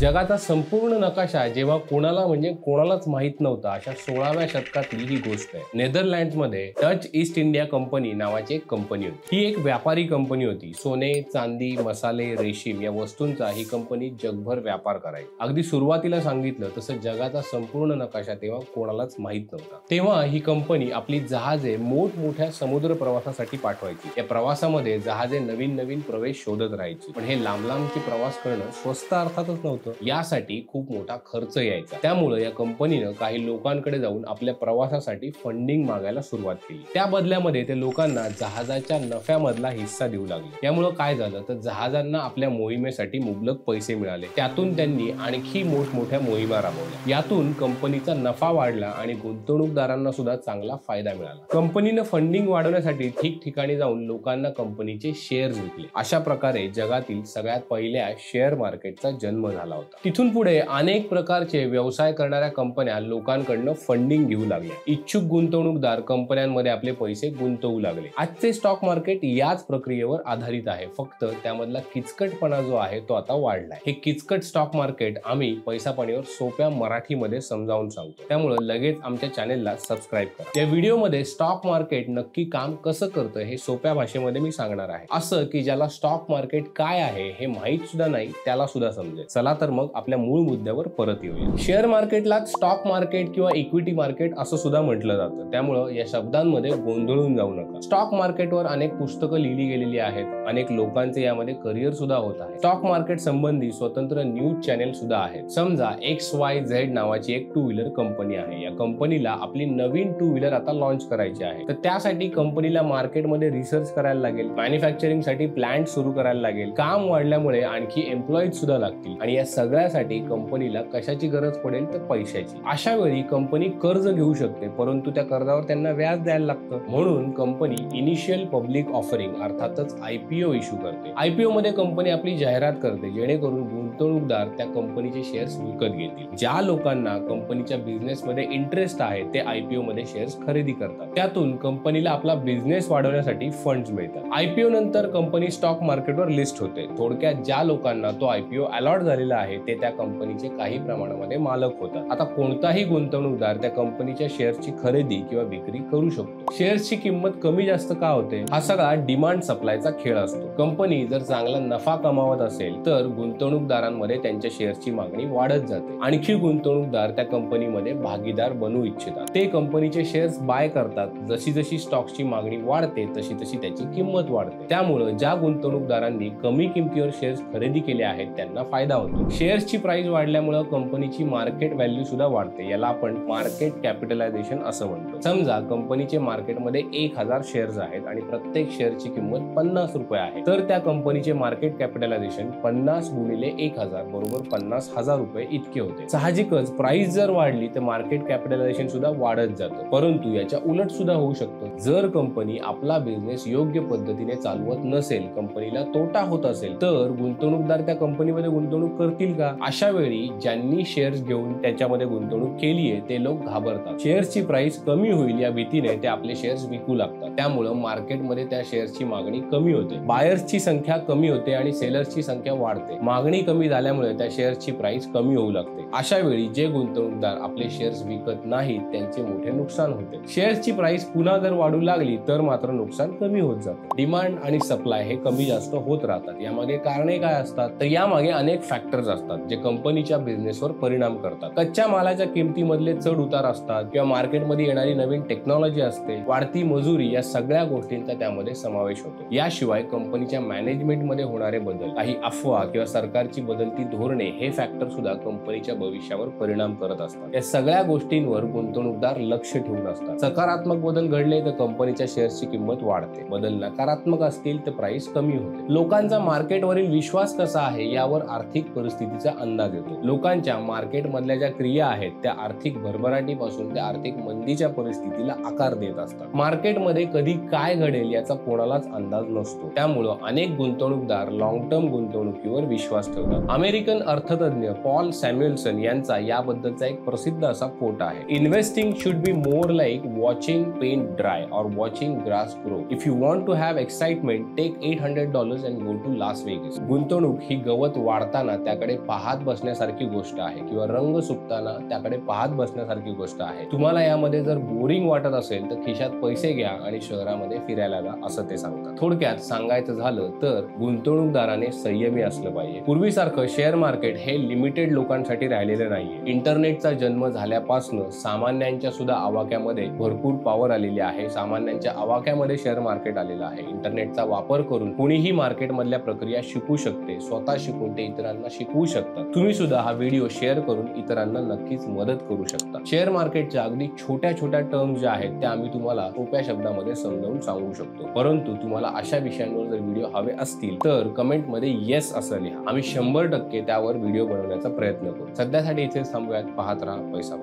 जगाचा संपूर्ण नकाशा जेव्हा कोणालाच माहित नव्हता अशा 16व्या शतकातली ही गोष्ट आहे। नेदरलँड्समध्ये डच ईस्ट इंडिया कंपनी नावाची एक कंपनी होती। ही एक व्यापारी कंपनी होती। सोने, चांदी, मसाले, रेशीम या वस्तूंचा ही कंपनी जगभर व्यापार करायची। अगदी सुरुवातीला सांगितलं तसं जगाचा संपूर्ण नकाशा तेव्हा कोणालाच माहित नव्हता। तेव्हा ही कंपनी आपली जहाजे मोठमोठ्या समुद्र प्रवासासाठी पाठवायची। या प्रवासामध्ये जहाजे नवीन प्रवेश शोधत राहायची, पण हे लांबचे प्रवास करणं स्वस्त अर्थातच नव्हतं। यासाठी खूप मोठा खर्च यायचा। त्यामुळे या कंपनीनं काही लोकांकडे जाऊन आपल्या प्रवासासाठी फंडिंग मागायला सुरुवात केली। त्या बदल्यामध्ये ते लोकांना जहाजाच्या नफ्यामधला हिस्सा देऊ लागले। यामुळे काय झालं तर जहाजांना आपल्या मोहिमेसाठी मुबलक पैसे मिळाले। त्यातून त्यांनी आणखी मोठमोठ्या मोहिमा राबवल्या। यातून कंपनीचा नफा वाढला आणि गुंतवणूकदारांना सुद्धा चांगला फायदा मिळाला। कंपनीनं फंडिंग वाढवण्यासाठी ठिकठिकाणी जाऊन लोकांना कंपनीचे शेअर्स विकले। अशा प्रकारे जगातील सगळ्यात पहिल्या शेअर मार्केटचा जन्म झाला होता। तिथून पुढे अनेक प्रकारचे व्यवसाय करणाऱ्या कंपन्या लोकांकडनं फंडिंग घेऊ लागल्या। इच्छुक गुंतवणूकदार कंपन्यांमध्ये आपले पैसे गुंतवू लागले। आजचे स्टॉक मार्केट याच प्रक्रियेवर आधारित आहे, फक्त त्यामधला किचकटपणा जो आहे तो आता वाढलाय। हे किचकट स्टॉक मार्केट आम्ही पैसा पाणीवर सोप्या मराठीमध्ये समजावून सांगतो, त्यामुळे लगेच आमच्या चॅनेलला सबस्क्राईब करा। या व्हिडिओमध्ये स्टॉक मार्केट नक्की काम कसं करतं हे सोप्या भाषेमध्ये मी सांगणार आहे, असं की ज्याला स्टॉक मार्केट काय आहे हे माहित सुद्धा नाही त्याला सुद्धा समजेल। चला तर मग आपल्या मूळ मुद्द्यावर परत येऊया। शेअर मार्केटला स्टॉक मार्केट किंवा इक्विटी मार्केट असं सुद्धा म्हटलं जातं, त्यामुळं या शब्दांमध्ये गोंधळून जाऊ नका। स्टॉक मार्केटवर अनेक पुस्तकं लिहिली गेलेली आहेत, अनेक लोकांचे यामध्ये करिअर सुद्धा होत आहे। स्टॉक मार्केट संबंधी स्वतंत्र न्यूज चॅनेल सुद्धा आहेत। समजा XYZ नावाची एक टू व्हीलर कंपनी आहे। या कंपनीला आपली नवीन टू व्हीलर आता लॉन्च करायची आहे, तर त्यासाठी कंपनीला मार्केटमध्ये रिसर्च करायला लागेल, मॅन्युफॅक्चरिंग साठी प्लांट सुरू करायला लागेल, काम वाढल्यामुळे आणखी एम्प्लॉईज सुद्धा लागतील आणि या सगळ्यासाठी कंपनीला कशाची गरज पडेल तर पैशाची। अशा वेळी कंपनी कर्ज घेऊ शकते, परंतु त्या कर्जावर त्यांना व्याज द्यायला लागतं। म्हणून कंपनी इनिशियल पब्लिक ऑफरिंग अर्थातच IPO इश्यू करते। IPO मध्ये कंपनी आपली जाहिरात करते, जेणेकरून गुंतवणूकदार त्या कंपनीचे शेअर्स विकत घेतील। ज्या लोकांना कंपनीच्या बिझनेस मध्ये इंटरेस्ट आहे ते IPO मध्ये शेअर्स खरेदी करतात। त्यातून कंपनीला आपला बिझनेस वाढवण्यासाठी फंड्स मिळतात। IPO नंतर कंपनी स्टॉक मार्केटवर लिस्ट होते। थोडक्यात ज्या लोकांना तो IPO अलॉट झालेला आहे ते त्या कंपनीचे काही प्रमाणामध्ये मालक होतात। आता कोणताही गुंतवणूकदार त्या कंपनीच्या शेअर्सची खरेदी किंवा विक्री करू शकतो। शेअर्सची किंमत कमी जास्त का होते? हा सगळा डिमांड सप्लायचा खेळ असतो। कंपनी जर चांगला नफा कमावत असेल तर गुंतवणूकदारांमध्ये त्यांच्या शेअर्सची मागणी वाढत जाते। आणखी गुंतवणूकदार त्या कंपनीमध्ये भागीदार बनू इच्छितात, ते कंपनीचे शेअर्स बाय करतात। जशी स्टॉकची मागणी वाढते तशी त्याची किंमत वाढते। त्यामुळे ज्या गुंतवणूकदारांनी कमी किमतीवर शेअर्स खरेदी केले आहेत त्यांना फायदा होतो। शेअर्सची प्राइस वाढल्यामुळे कंपनीची मार्केट व्हॅल्यू सुद्धा वाढते। याला आपण मार्केट कॅपिटलायझेशन असं म्हणतो। समजा कंपनीचे मार्केटमध्ये 1000 शेअर्स आहेत आणि प्रत्येक शेअरची किंमत 50 रुपये आहे, तर त्या कंपनीचे मार्केट कॅपिटलायझेशन 50 गुणिले 1000 बरोबर 50,000 रुपये इतके होते। साहजिकच प्राइस जर वाढली तर मार्केट कॅपिटलायझेशन सुद्धा वाढत जातं, परंतु याच्या उलट सुद्धा होऊ शकतं। जर कंपनी आपला बिझनेस योग्य पद्धतीने चालवत नसेल, कंपनीला तोटा होत असेल, तर गुंतवणूकदार त्या कंपनीमध्ये गुंतवणूक करतील का? अशा वेळी ज्यांनी शेअर्स घेऊन त्याच्यामध्ये गुंतवणूक केली आहे ते लोक घाबरतात। शेअर्सची प्राइस कमी होईल या भीतीने ते आपले शेअर्स विकू लागतात। त्यामुळे मार्केटमध्ये त्या शेअर्सची मागणी कमी होते, बायर्सची संख्या कमी होते आणि सेलर्सची संख्या वाढते। मागणी कमी झाल्यामुळे त्या शेअर्सची प्राइस कमी होऊ लागते। अशा वेळी जे गुंतवणूकदार आपले शेअर्स विकत नाहीत त्यांचे मोठे नुकसान होते। शेअर्सची प्राइस पुन्हा जर वाढू लागली तर मात्र नुकसान कमी होत जाते। डिमांड आणि सप्लाय हे कमी जास्त होत राहतात। यामागे कारणे काय असतात तर यामागे अनेक फॅक्टर्स असतात जे कंपनीच्या बिझनेसवर परिणाम करतात। कच्च्या मालाच्या किमतीमधले चढ उतार असतात किंवा मार्केटमध्ये येणारी नवीन टेक्नॉलॉजी असते, वाढती मजुरी, या सगळ्या गोष्टींचा त्यामध्ये समावेश होतो। याशिवाय कंपनीच्या मॅनेजमेंटमध्ये होणारे बदल, काही अफवा किंवा सरकारची बदलती धोरणे हे फॅक्टर सुद्धा कंपनीच्या भविष्यावर परिणाम करत असतात। या सगळ्या गोष्टींवर गुंतवणूकदार लक्ष ठेवून असतात। सकारात्मक बदल घडले तर कंपनीच्या शेअर्सची किंमत वाढते, बदल नकारात्मक असतील तर प्राइस कमी होते। लोकांचा मार्केटवरील विश्वास कसा आहे यावर आर्थिक परिस्थितीचा अंदाज येतो। लोकांच्या मार्केटमधल्या ज्या क्रिया आहेत त्या आर्थिक भरभराटीपासून त्या आर्थिक मंदीच्या परिस्थितीला आकार देत असतात। मार्केटमध्ये कधी काय घडेल याचा कोणालाच अंदाज नसतो, त्यामुळं अनेक गुंतवणूकदार लॉंग टर्म गुंतवणुकीवर विश्वास ठेवतात। अमेरिकन अर्थतज्ञ पॉल सॅम्युएल्सन यांचा याबद्दलचा एक प्रसिद्ध असा कोट आहे, investing should be more like watching paint dry और watching grass grow. If you want to have excitement take $800 and go to Las Vegas. गुंतवणूक ही गवत वाढताना त्याकडे त्याकडे पाहत बसण्यासारखी गोष्ट आहे किंवा रंग सुकताना त्याकडे पाहत बसण्यासारखी गोष्ट आहे. तुम्हाला यामध्ये जर बोरिंग वाटत असेल तर खिशात पैसे घ्या आणि शहरामध्ये फिरायला जा असं ते सांगतात. थोडक्यात सांगायचं झालं तर गुंतवणूकदाराने संयमी असलं पाहिजे. पूर्वीसारखं शेअर मार्केट हे लिमिटेड लोकांसाठी राहिलेलं नाहीये. इंटरनेटचा जन्म झाल्यापासून सामान्यांच्या सुद्धा आवाक्यामध्ये भरपूर पॉवर आलेली आहे. सामान्यांच्या आवाक्यामध्ये शेअर मार्केट आलेलं आहे. इंटरनेटचा वापर करून कोणीही मार्केट मधल्या प्रक्रिया शिकू शकते. स्वतः शिकून ते इतरांना शिकवू शकतात. तुम्ही सुद्धा हा व्हिडिओ शेअर करून इतरांना नक्कीच मदत करू शकता. शेअर मार्केटच्या अगदी छोट्या छोट्या टर्म्स ज्या आहेत त्या आम्ही तुम्हाला सोप्या शब्दामध्ये समजावून सांगू शकतो. परंतु तुम्हाला अशा विषयांवर जर व्हिडिओ हवे असतील तर कमेंट मध्ये येस असं लिहा. आम्ही 100% त्यावर व्हिडिओ बनवण्याचा प्रयत्न करू. सध्यासाठी इथे थांबूयात. पाहत राहा पैसा.